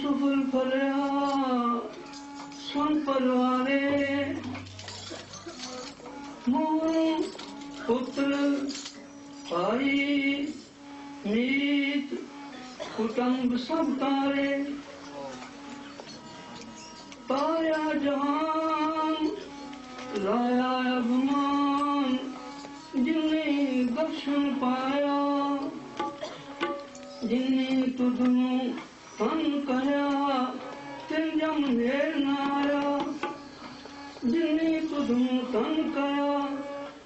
सुफल फलिया सुन परवारे मूल पुत्र भाई मीत कुटुंब सब तारे पाया जहान लाया अभिमान जिन्ने दर्शन पाया जिन्ने तुझनु तन कया तिन जम नेर न आया जिन्ने तुझनु तन कया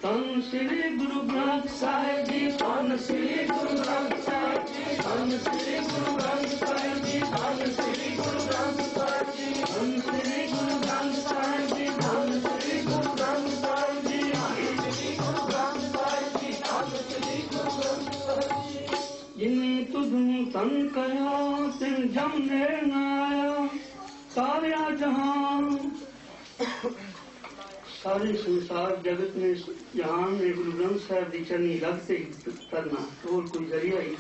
तन श्री गुरु ग्रंथ साहिब जी तन श्री गुरु ग्रंथ साहिब जी तन श्री गुरु ग्रंथ साहिब जी तन श्री गुरु ग्रंथ साहिब जी तन श्री गुरु ग्रंथ साहिब जी तन श्री गुरु ग्रंथ साहिब जी तन श्री गुरु ग्रंथ साहिब जी तन श्री गुरु ग्रंथ साहिब जी जिन्ने तुझनु तन कया तिन जम नेर न आया तारिया जहान सारे संसार जगत में जहान में गुरु ग्रंथ साहिब की चरनी लगते ही करना और कोई जरिया ही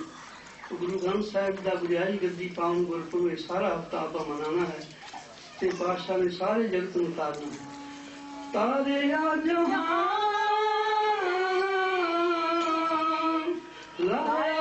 तो गुरु ग्रंथ साहिब का गुरियाई गद्दी पावन गुरपुर में सारा हफ्ता आप मनाना है ते पातशाह ने सारे जगत में उतारना है तारे जहान लाया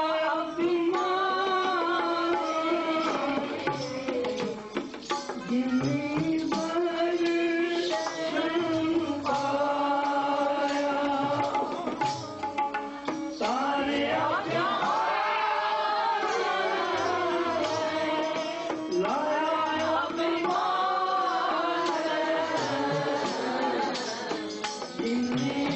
Amen.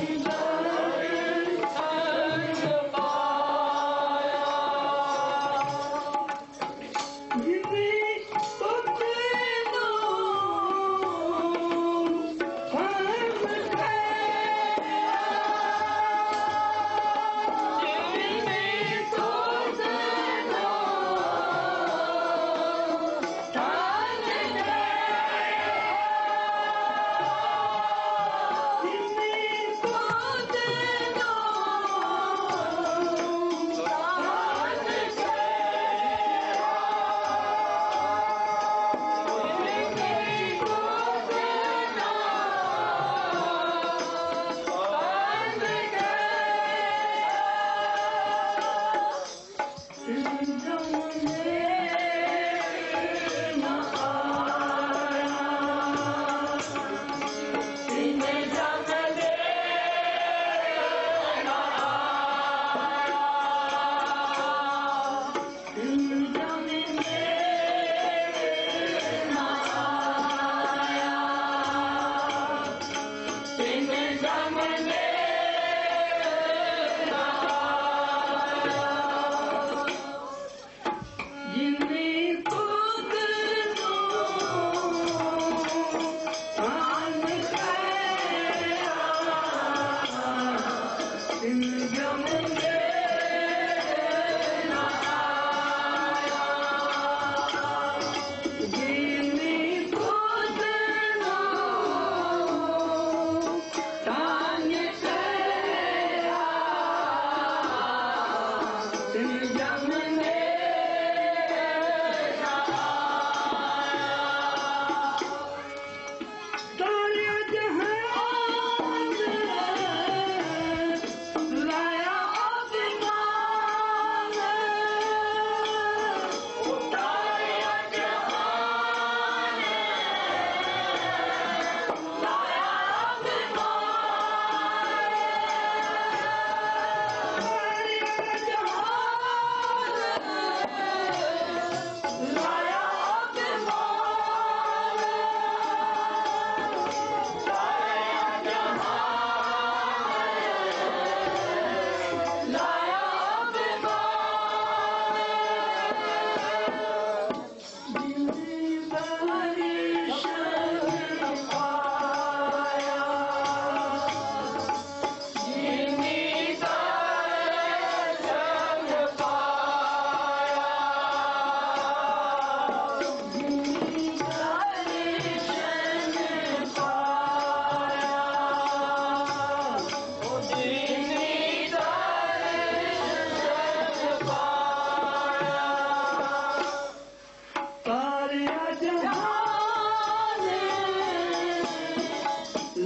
सारिया जहान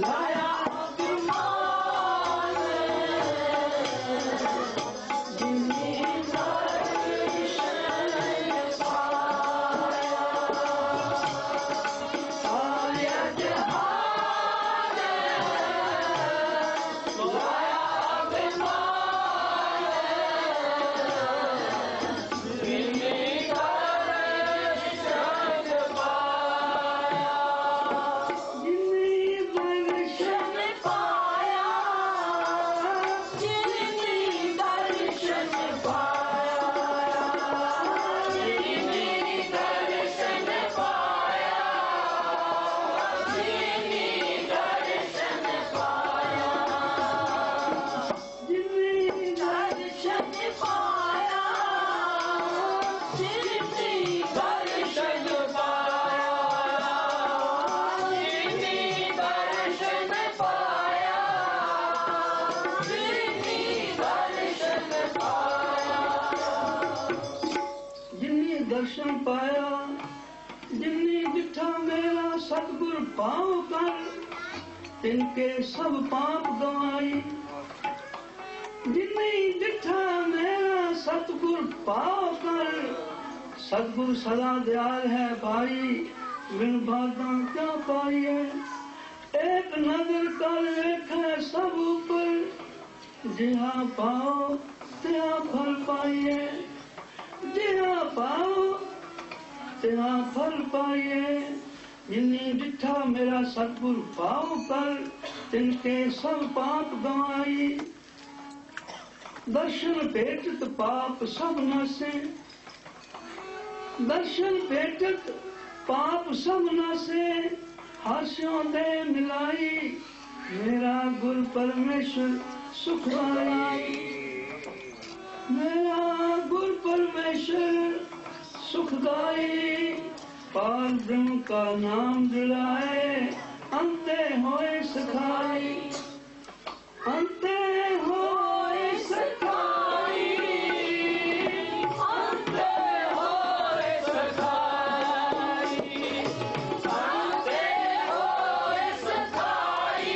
लाया गुमान जिन्नी दर्शन पाया सारिया जहान लाया दर्शन पाया जिन्नी डिठा मेरा सतगुर पाव कर तिनके सब पाप गवाई जिन्नी डिठा मेरा सतगुर पाव कर सतगुर सदा दयाल है भाई बिन बाधा क्या पाई है एक नजर कर देखे सब ऊपर जिहा पाओ त्या फल पाइए जिहा पाओ त्या फल पाइए जिन्नी डिठा मेरा सतगुर पाओ कर तिनके सब पाप गवाई दर्शन भेटत पाप सब नासे दर्शन भेटत पाप सब नासे हास्यों दे मिलाई मेरा गुरु परमेश्वर सुखदाई मेरा गुरु परमेश्वर सुखदाई पार ब्रह्म का नाम दिलाए अंते होए सखाई अंते होए सखाई अंते होए सखाई अंते होए सखाई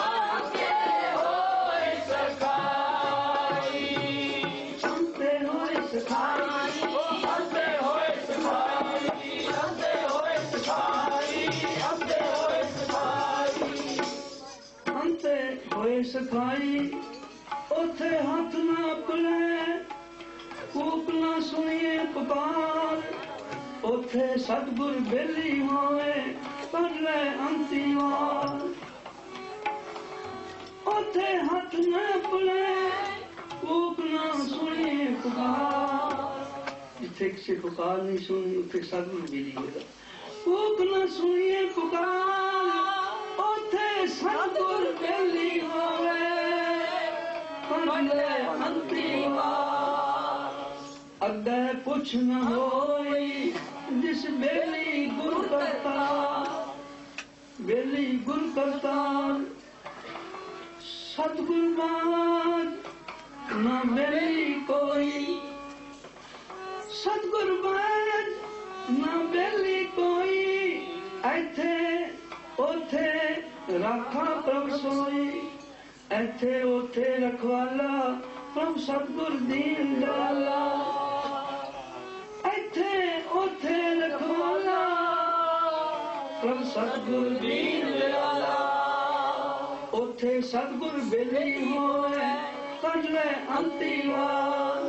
अंते होए सखाई अंते होए सखाई अंते होए सखाई अंते होए सखाई अंते होए सखाई अंते होए सखाई उथे हाथ ना पले कूक ना सुनिए पुकार उथे सतगुर बेली होए कर ले अंती वार उथे हाथ ना पले कूक ना सुनिए पुकार जिथे किसी पुकार नहीं सुनी उथे सतगुर बेली होगा कूक ना सुनिए पुकार उथे सतगुर बेली होए कर ले अंती वार अगे पुछ न होई जिस बेली गुरु करता बेली गुरु करता सतगुर बाज न बेली कोई सतगुर बाज न बेली कोई ऐथे ओथे राखा प्रभ सोई ऐथे ओथे रखवाला प्रभ सतगुर दीन दयाला ऐथे ओथे रखवाला प्रभ सतगुर दीन दयाला ओथे सतगुर बेली होए कर ले अंती वार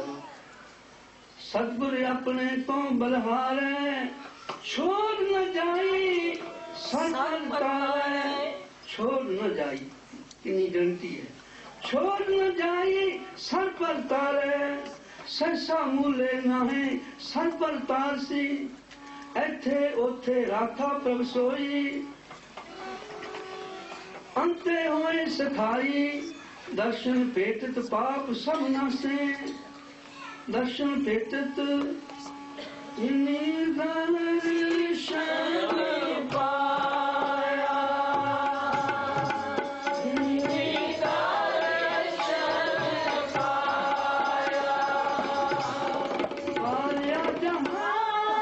सतगुर अपने तो बलहारे छोड़ न जाई संताए छोड़ न जाई कितनी गलती है छोड़ न जाई सर पर तारे सरसा मूले ना है सर पर तार सी ऐथे ओथे राखा प्रभ सोई अंते होए सखाई दर्शन भेटत पाप सब नासे दर्शन भेटत इन्हीं दर्शन पाया इन्हीं दर्शन पाया पाया जहां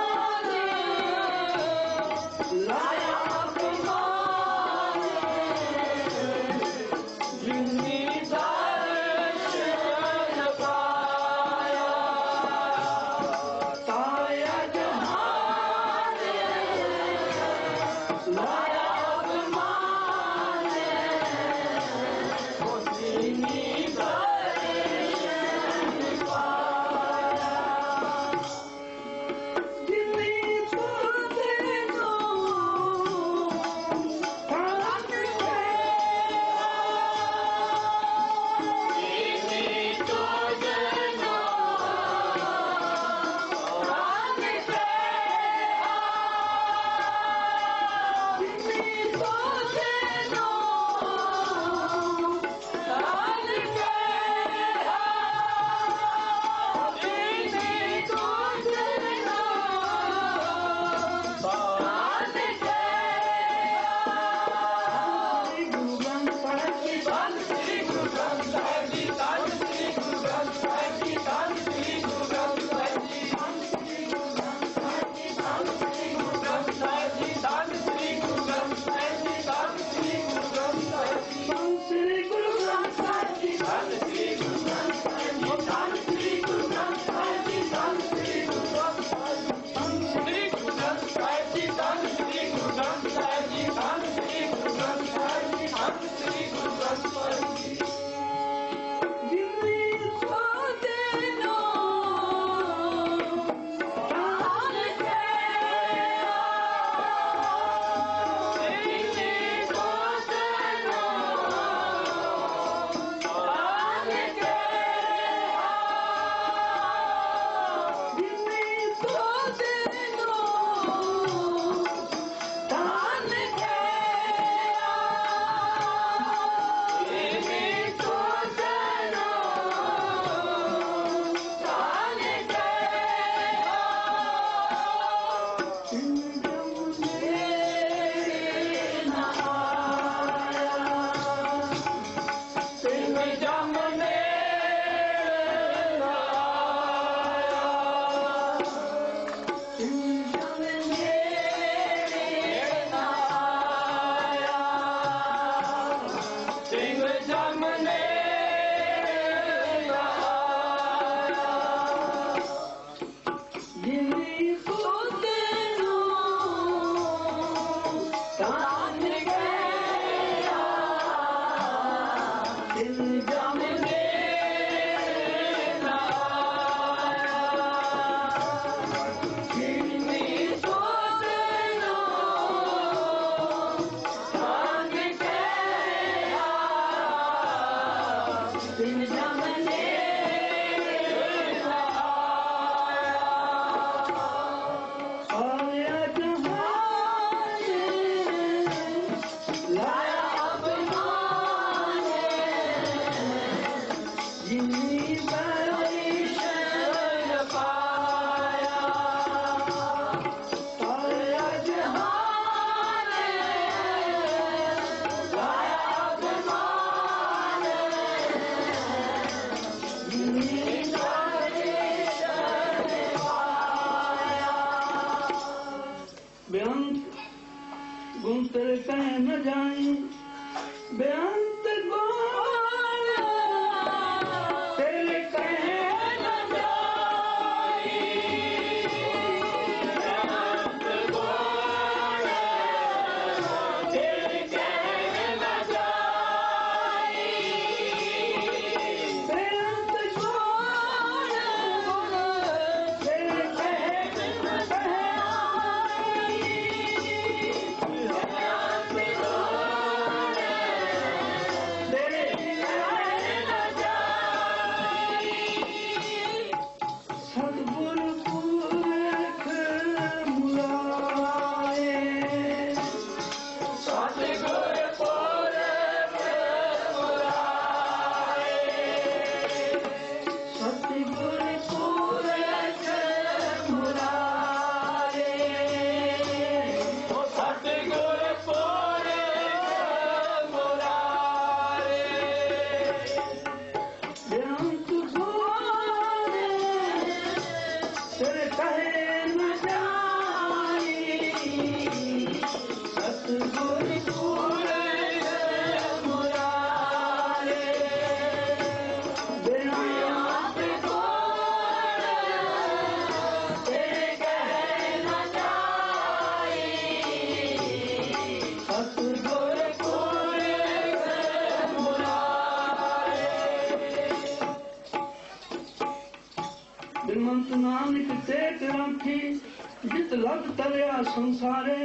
जित लग तरिया संसारे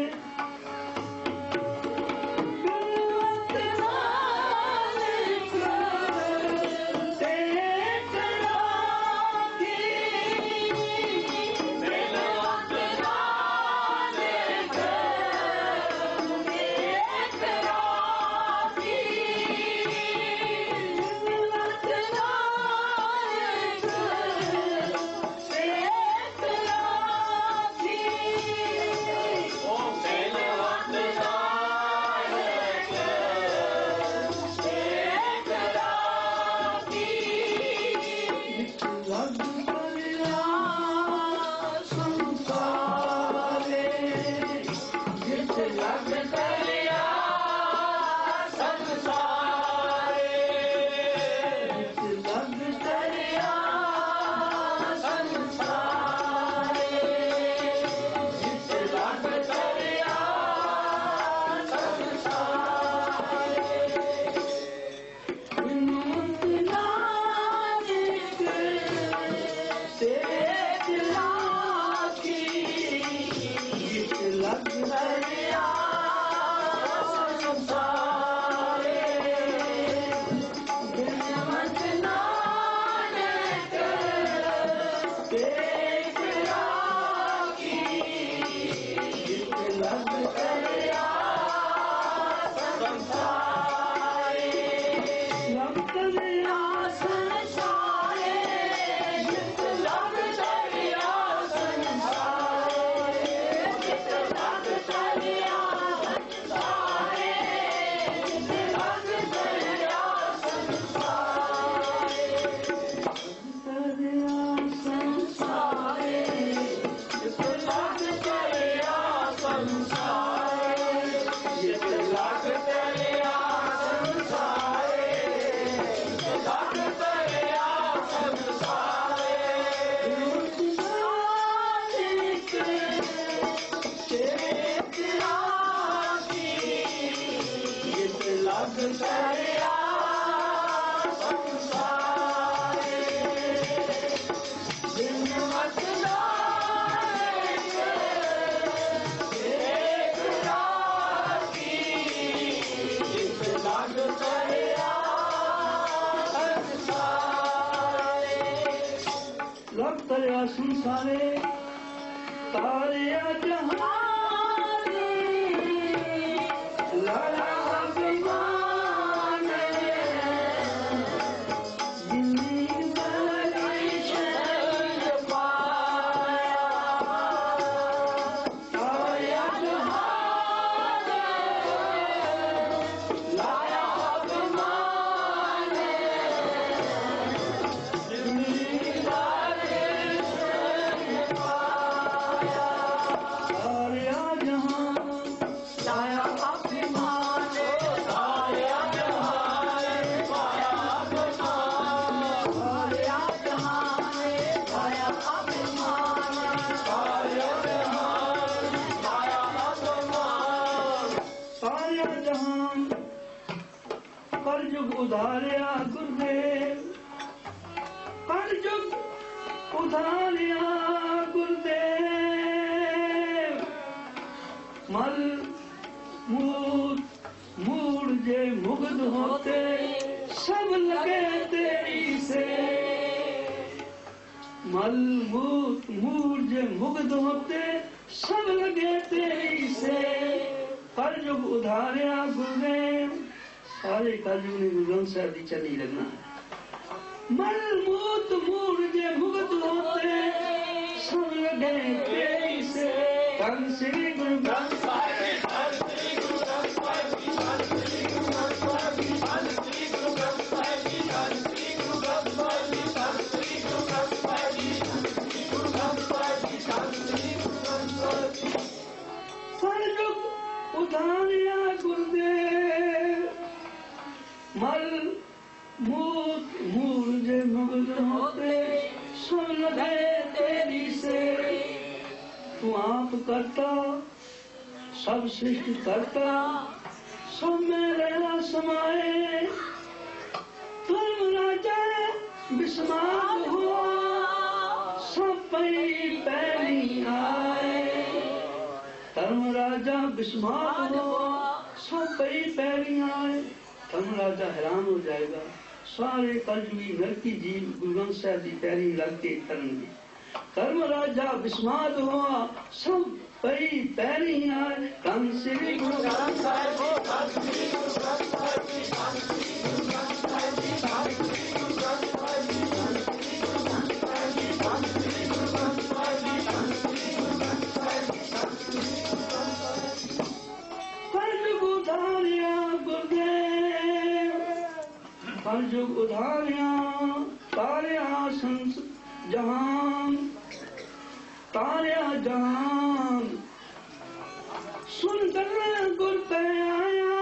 संसारे तारिया जहान लड़ा अभिमान दिल्ली बड़ी शरण पाया तारिया जहान लड़ा अभिमान दिल्ली उधारिया गुरुदेव करजुग उधारिया गुरुदेव मल मूड जे मुग्ध होते सब लगे तेरी से मल मूड जे मुग्ध होते सब लगे तेरी से करजुग उधारिया गुरुदेव सारे कलयुग ने गुरु ग्रंथ साहिब की चली लगना है मल मूड जे मुग्ध होते सब लगे तेरी से धन श्री गुरु ग्रंथ साहिब धन श्री गुरु ग्रंथ साहिब धन श्री गुरु ग्रंथ साहिब धन श्री गुरु ग्रंथ साहिब धन श्री गुरु ग्रंथ साहिब धन श्री गुरु ग्रंथ साहिब धन श्री गुरु ग्रंथ साहिब धन श्री गुरु ग्रंथ साहिब कलयुग उधारिया गुरुदेव मल मूल जे मुग्ध होते सुन लगे तेरी से तू आप करता सब सृष्टि करता सब में रहना समाए तुम राजा विस्मात हो सब पई पैरी आए। धर्म राजा बिस्मात हुआ, सब पई पैरी आए। धर्म राजा हैरान हो जाएगा, सारे कलजुगी नरकी जीव गुरु ग्रंथ साहिब की पैरी लग के करनगे। धर्म राजा बिस्मात हुआ, सब पई पैरी आए। धन श्री गुरु ग्रंथ साहिब जी, धन श्री गुरु ग्रंथ साहिब जी, धन श्री गुरु ग्रंथ साहिब जी, धन श्री गुरु ग्रंथ साहिब जी, धन श्री गुरु ग्रंथ साहिब जी, धन श्री गुरु ग्रंथ साहिब जी, धन श्री गुरु ग्रंथ साहिब जी, धन श्री गुरु ग्रंथ साहिब जी। कलयुग उधारिया गुरुदेव, कलयुग उधारिया तारिया संस जहान, तारिया जहान। सुन गल्ला गुर पे आया,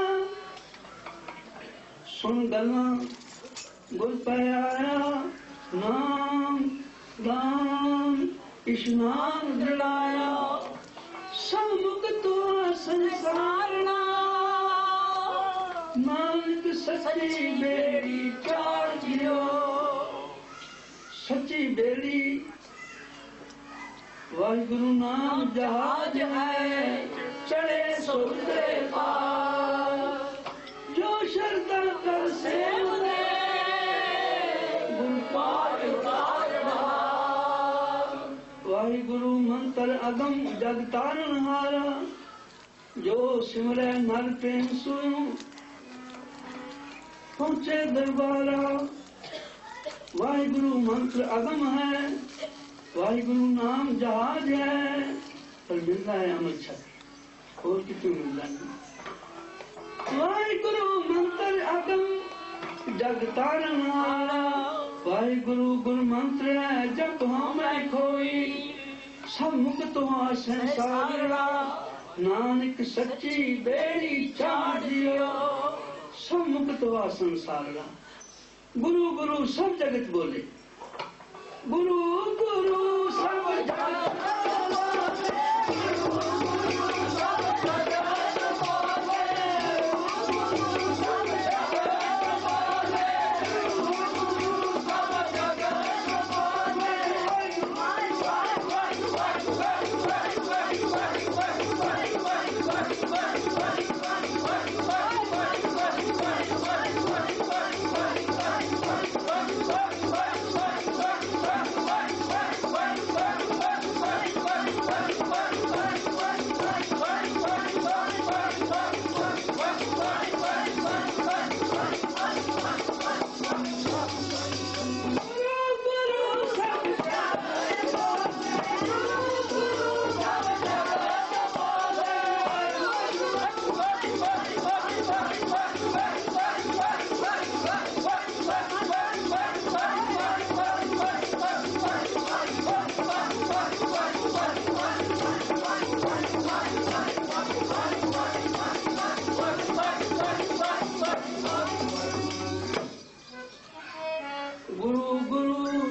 सुन गल्ला गुर पे आया। नाम दान इशनान जड़ाया, सब मुक्त हुआ संसार ना। नानक सच्ची बेड़ी चार जियो, सच्ची बेड़ी वाहिगुरु नाम जहाज है, चढ़े समुद्रे पार। जो श्रद्धा कर सेव दे, गुरु पार उतार बहार। वाहिगुरु मंत्र अगम जग तारण हारा, जो सिमरै नर प्रेम सुयो, पहुंचे दरबारा। वाहिगुरु मंत्र अगम है, वाहिगुरु नाम जहाज है, पर मिलता है अमर छत्र, और कितने मिलता है। वाहिगुरु मंत्र अगम जग तारण हारा, वाहिगुरु गुरु मंत्र है, जब हमें खोई, सब मुक्त हुआ संसार। नानक सच्ची बेड़ी चार जियो, सब मुक्त हुआ संसार। गुरु गुरु सब जगत बोले, गुरु गुरु सब जगत बोले, गुरु गुरु सब जगत बोले, गुरु सब जगत बोले, गुरु सब जगत बोले।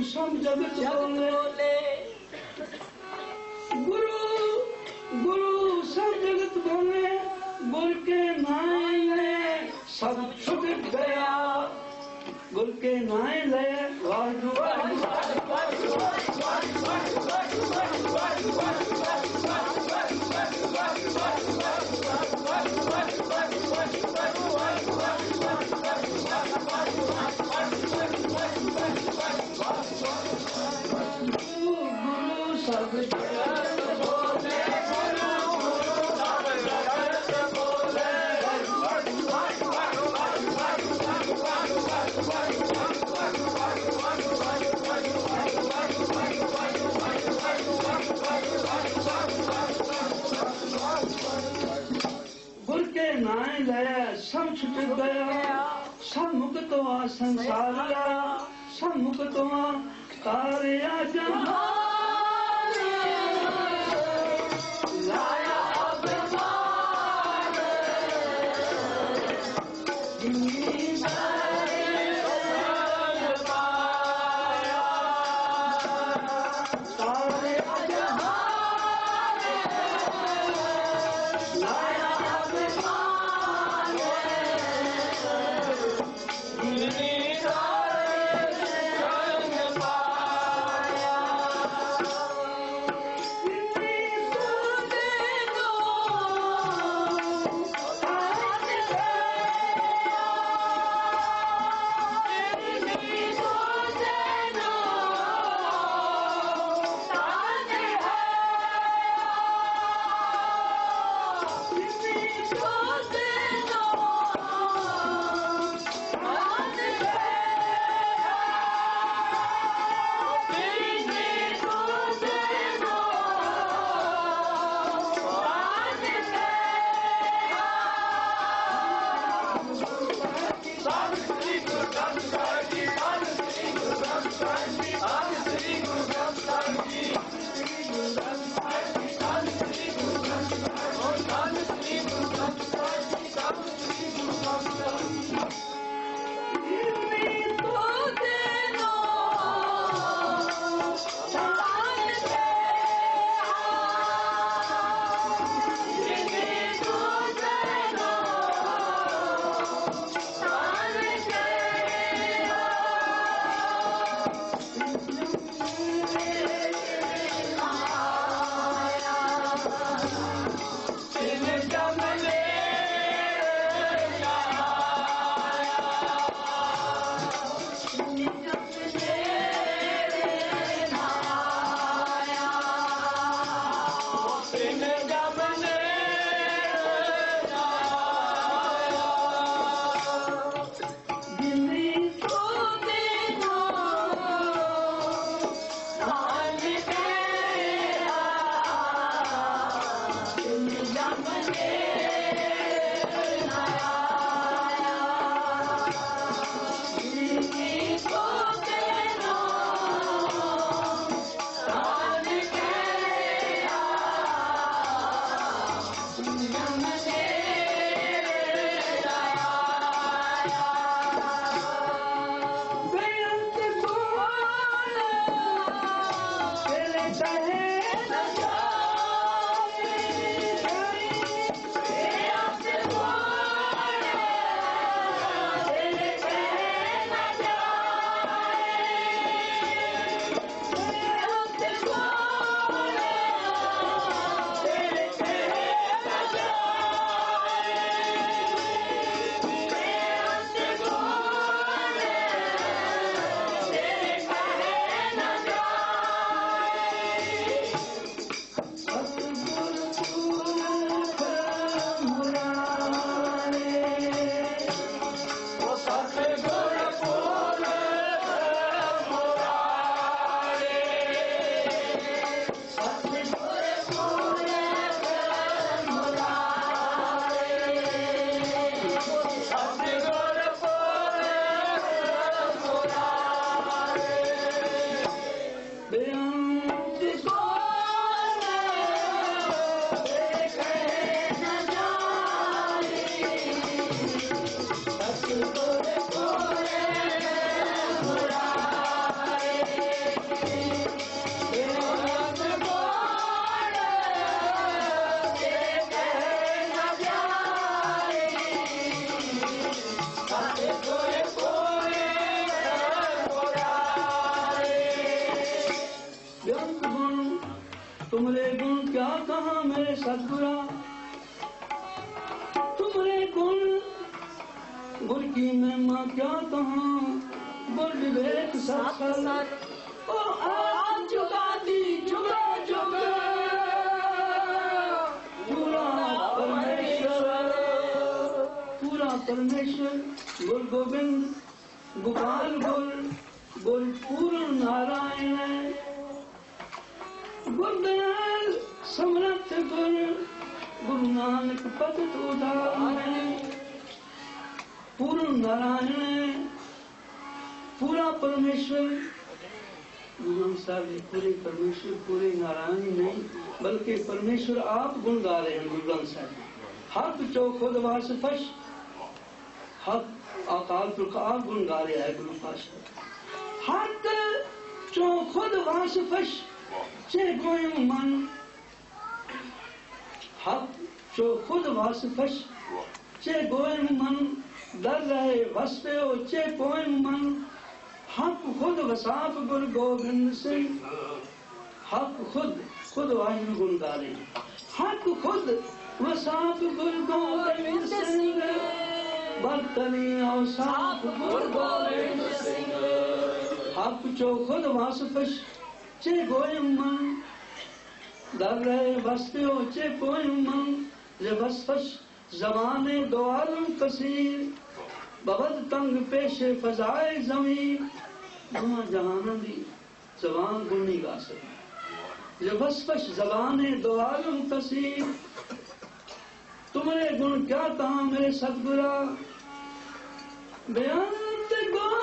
सब जगत बोले, गुरु गुरु सब जगत बोले। गुर के नाय ले सब छुट गया, गुर के नाय ले सब छुट गया, सब मुक्त हुआ संसार। सब मुक्त हुआ तारिया जहां। तुमरे गुण क्या कहा मेरे सतगुरा, तुमरे गुण गुर की महिमा क्या कहा, गुर विवेक सत्संग ओ आप जुगाती जुगा जुग पूरा परमेश्वर गुरु गोविंद गोपाल गुरु पूर्ण नारायण गुरुदयाल समर्थ गुरु नानक भगत उदाहरण पूर्ण नारायण पूरा परमेश्वर। गुरु ग्रंथ साहब जी पूरे परमेश्वर पूरे नारायण नहीं बल्कि परमेश्वर आप गुण गा रहे हैं। गुरु ग्रंथ साहब हक चो खुद वास फश हक अकाल पुरख आप गुण गा रहे हैं। गुरु पातशाह हक चो खुद वास फश चे गोयम मन हक चो खुद वास फश चे गोयम मन डर रहे वसते हो चे गोयम मन हक खुद वसाप गुरु गोविंद सिंह हक खुद वाहिगुरु गुण गा रहे हैं। हक खुद वसाप गुरु गोविंद सिंह बरतनी और साप गुरु गोविंद सिंह हक चो खुद वास फश चे गोयम मन डर रहे वसते हो चे गोयम मन जे वसफश जमाने दो आलम कसीर बबद तंग पेशे फजाए जमीन दुआ जहान दी जवान गुण नहीं गा सके जे वसफश जबाने दो आलम कसीर तुम्हारे गुण क्या कहा मेरे सतगुरा बेअंत गुण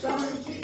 Santi,